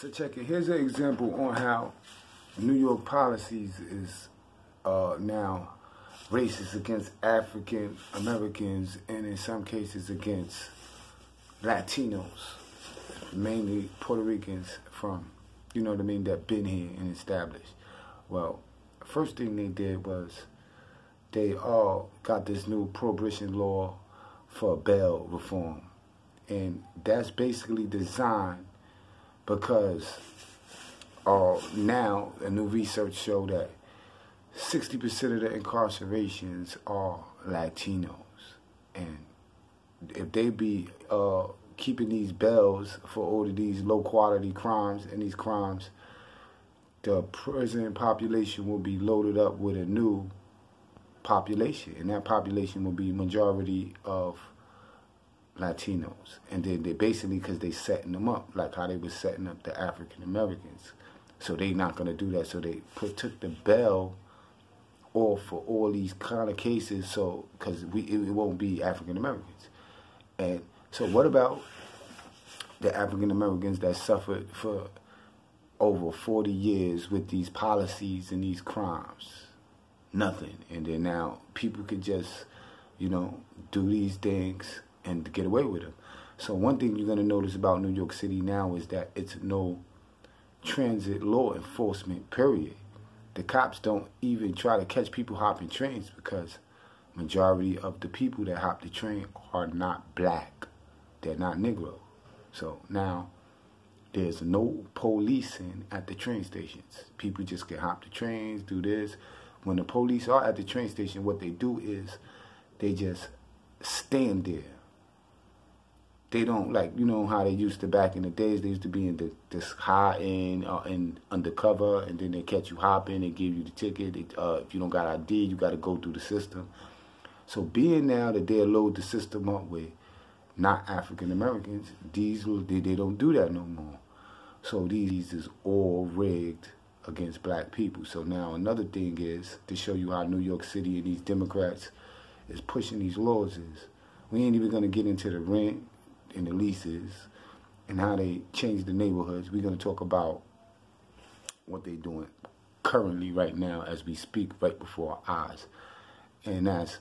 So check it. Here's an example on how New York policies is now racist against African Americans and in some cases against Latinos, mainly Puerto Ricans from, you know what I mean, that been here and established. Well, first thing they did was they all got this new prohibition law for bail reform. And that's basically designed because now a new research showed that 60% of the incarcerations are Latinos. And if they be keeping these bails for all of these low quality crimes and these crimes, the prison population will be loaded up with a new population. And that population will be majority of Latinos. And then they basically, because they setting them up like how they was setting up the African Americans. So they not going to do that. So they took the bail off for all these kind of cases, so because it won't be African Americans. And so what about the African Americans that suffered for over 40 years with these policies and these crimes? Nothing. And then now people can just, do these things and get away with them. So one thing you're going to notice about New York City now is that it's no transit law enforcement, period. The cops don't even try to catch people hopping trains because majority of the people that hop the train are not black. They're not Negro. So now there's no policing at the train stations. People just can hop the trains, do this. When the police are at the train station, what they do is they just stand there. They don't, like, you know how they used to back in the days, they used to be in this high end and undercover, and then they catch you hopping, they give you the ticket. If you don't got ID, you got to go through the system. So being now that they load the system up with not African Americans, they don't do that no more. So these is all rigged against black people. So now another thing is to show you how New York City and these Democrats is pushing these laws is, we ain't even going to get into the rent and the leases and how they change the neighborhoods. We're going to talk about what they're doing currently right now as we speak right before our eyes. And that's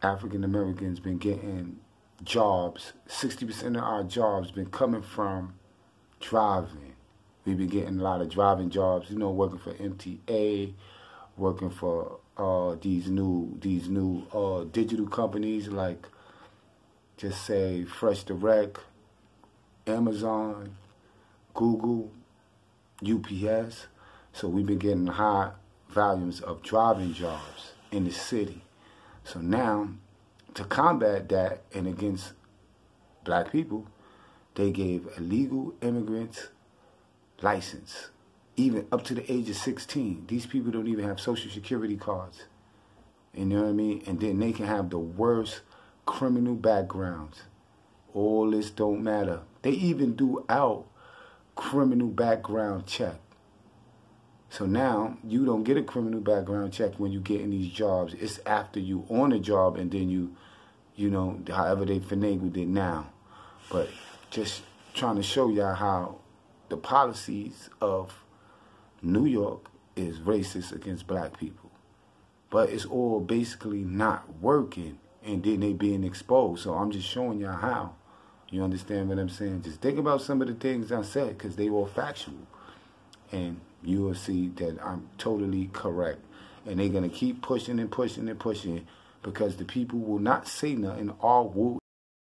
African Americans been getting jobs. 60% of our jobs been coming from driving. We've been getting a lot of driving jobs, working for MTA, working for these new digital companies like, just say, Fresh Direct, Amazon, Google, UPS. So we've been getting high volumes of driving jobs in the city. So now, to combat that and against black people, they gave illegal immigrants license, even up to the age of 16. These people don't even have Social Security cards. You know what I mean? And then they can have the worst criminal backgrounds. All this don't matter. They even do out criminal background check. So now you don't get a criminal background check when you get in these jobs. It's after you on a job and then you however they finagled it now. But just trying to show y'all how the policies of New York is racist against black people. But it's all basically not working. And then they being exposed. So I'm just showing y'all how. You understand what I'm saying? Just think about some of the things I said because they were factual. And you will see that I'm totally correct. And they're going to keep pushing and pushing and pushing because the people will not say nothing or will